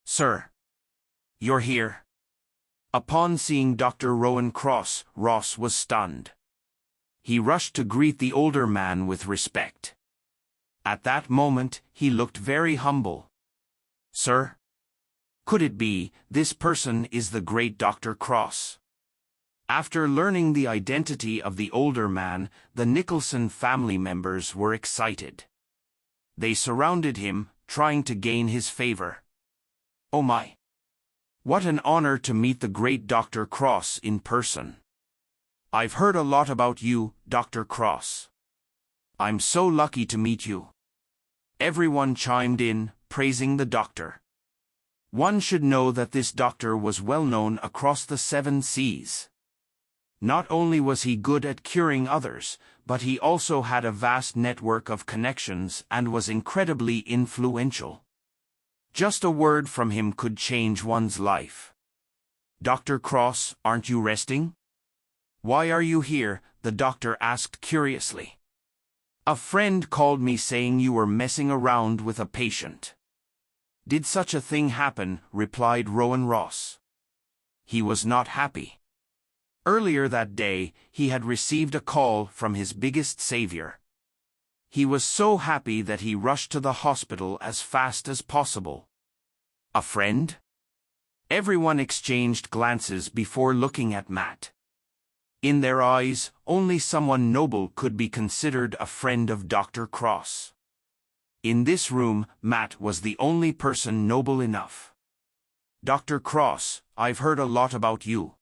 Sir, you're here. Upon seeing Dr. Rowan Cross, Ross was stunned. He rushed to greet the older man with respect. At that moment, he looked very humble. Sir? Could it be, this person is the great Dr. Cross? After learning the identity of the older man, the Nicholson family members were excited. They surrounded him, trying to gain his favor. Oh my! What an honor to meet the great Dr. Cross in person. I've heard a lot about you, Dr. Cross. I'm so lucky to meet you. Everyone chimed in, praising the doctor. One should know that this doctor was well known across the 7 seas. Not only was he good at curing others, but he also had a vast network of connections and was incredibly influential. Just a word from him could change one's life. Dr. Cross, aren't you resting? Why are you here? The doctor asked curiously. A friend called me saying you were messing around with a patient. Did such a thing happen? Replied Rowan Ross. He was not happy. Earlier that day, he had received a call from his biggest savior. He was so happy that he rushed to the hospital as fast as possible. A friend? Everyone exchanged glances before looking at Matt. In their eyes, only someone noble could be considered a friend of Dr. Cross. In this room, Matt was the only person noble enough. Dr. Cross, I've heard a lot about you.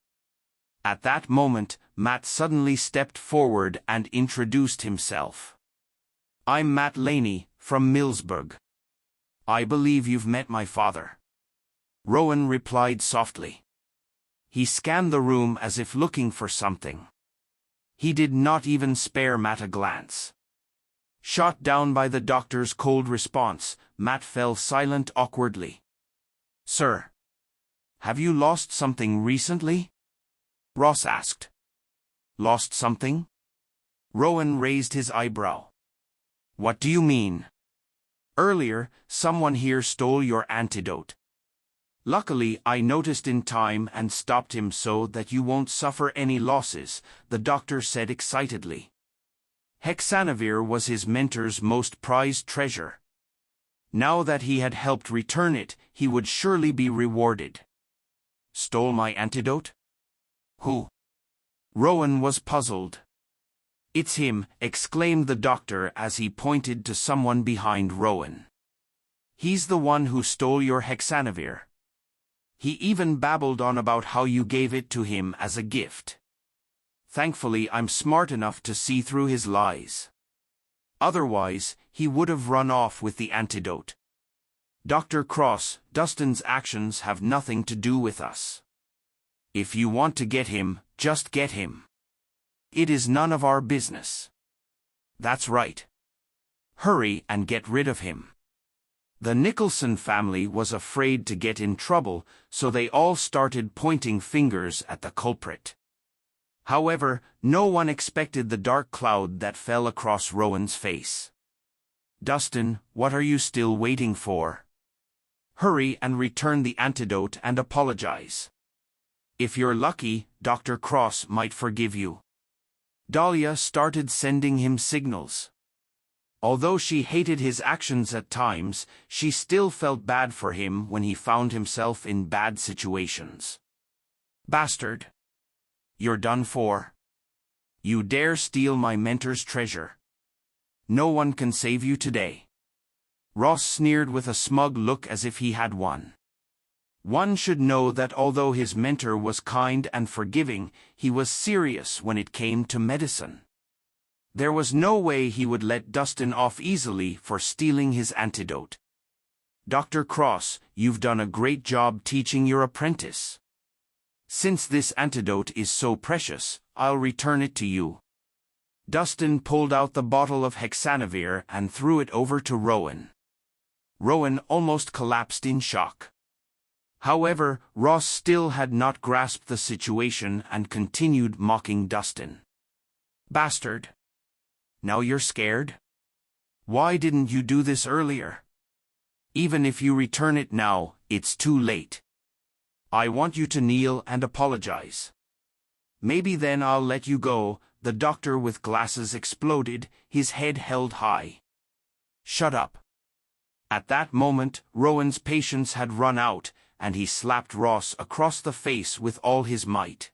At that moment, Matt suddenly stepped forward and introduced himself. I'm Matt Laney, from Millsburg. I believe you've met my father. Rowan replied softly. He scanned the room as if looking for something. He did not even spare Matt a glance. Shot down by the doctor's cold response, Matt fell silent awkwardly. Sir, have you lost something recently? Ross asked. Lost something? Rowan raised his eyebrow. What do you mean? Earlier, someone here stole your antidote. Luckily, I noticed in time and stopped him so that you won't suffer any losses, the doctor said excitedly. Hexanavir was his mentor's most prized treasure. Now that he had helped return it, he would surely be rewarded. Stole my antidote? Who? Rowan was puzzled. It's him, exclaimed the doctor as he pointed to someone behind Rowan. He's the one who stole your Hexanavir. He even babbled on about how you gave it to him as a gift. Thankfully, I'm smart enough to see through his lies. Otherwise, he would have run off with the antidote. Dr. Cross, Dustin's actions have nothing to do with us. If you want to get him, just get him. It is none of our business. That's right. Hurry and get rid of him. The Nicholson family was afraid to get in trouble, so they all started pointing fingers at the culprit. However, no one expected the dark cloud that fell across Rowan's face. Dustin, what are you still waiting for? Hurry and return the antidote and apologize. If you're lucky, Dr. Cross might forgive you. Dahlia started sending him signals. Although she hated his actions at times, she still felt bad for him when he found himself in bad situations. Bastard! You're done for. You dare steal my mentor's treasure. No one can save you today. Ross sneered with a smug look as if he had won. One should know that although his mentor was kind and forgiving, he was serious when it came to medicine. There was no way he would let Dustin off easily for stealing his antidote. Dr. Cross, you've done a great job teaching your apprentice. Since this antidote is so precious, I'll return it to you. Dustin pulled out the bottle of Hexanavir and threw it over to Rowan. Rowan almost collapsed in shock. However, Ross still had not grasped the situation and continued mocking Dustin. Bastard! Now you're scared? Why didn't you do this earlier? Even if you return it now, it's too late. I want you to kneel and apologize. Maybe then I'll let you go. The doctor with glasses exploded, his head held high. Shut up. At that moment, Rowan's patience had run out, and he slapped Rhys across the face with all his might.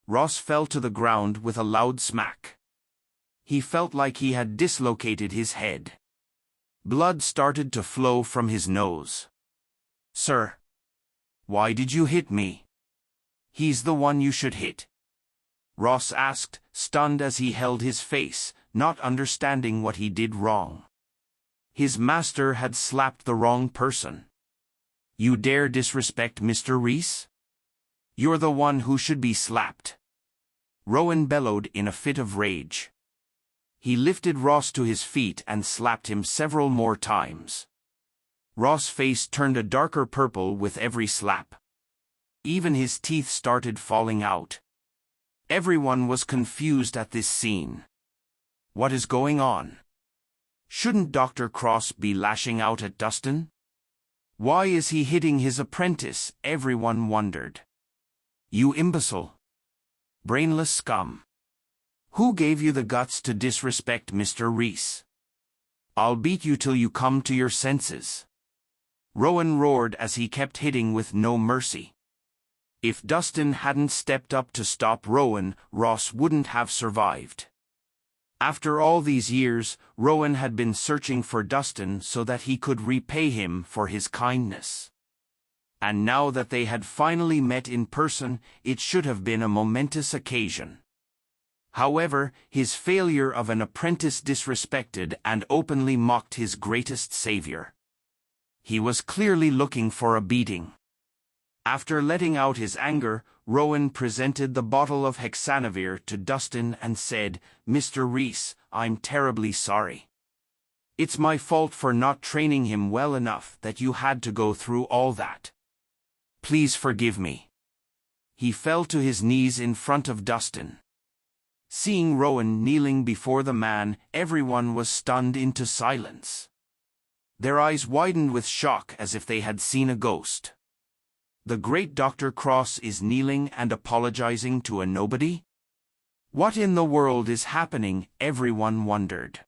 Rhys fell to the ground with a loud smack. He felt like he had dislocated his head. Blood started to flow from his nose. Sir, why did you hit me? He's the one you should hit. Rhys asked, stunned as he held his face, not understanding what he did wrong. His master had slapped the wrong person. You dare disrespect Mr. Rhys? You're the one who should be slapped. Rowan bellowed in a fit of rage. He lifted Rhys to his feet and slapped him several more times. Rhys' face turned a darker purple with every slap. Even his teeth started falling out. Everyone was confused at this scene. What is going on? Shouldn't Dr. Cross be lashing out at Dustin? Why is he hitting his apprentice? Everyone wondered. You imbecile! Brainless scum! Who gave you the guts to disrespect Mr. Rhys? I'll beat you till you come to your senses. Rowan roared as he kept hitting with no mercy. If Dustin hadn't stepped up to stop Rowan, Rhys wouldn't have survived. After all these years, Rowan had been searching for Dustin so that he could repay him for his kindness. And now that they had finally met in person, it should have been a momentous occasion. However, his failure of an apprentice disrespected and openly mocked his greatest savior. He was clearly looking for a beating. After letting out his anger, Rowan presented the bottle of hexanavir to Dustin and said, Mr. Rhys, I'm terribly sorry. It's my fault for not training him well enough that you had to go through all that. Please forgive me. He fell to his knees in front of Dustin. Seeing Rowan kneeling before the man, everyone was stunned into silence. Their eyes widened with shock as if they had seen a ghost. The great Dr. Cross is kneeling and apologizing to a nobody? What in the world is happening? Everyone wondered.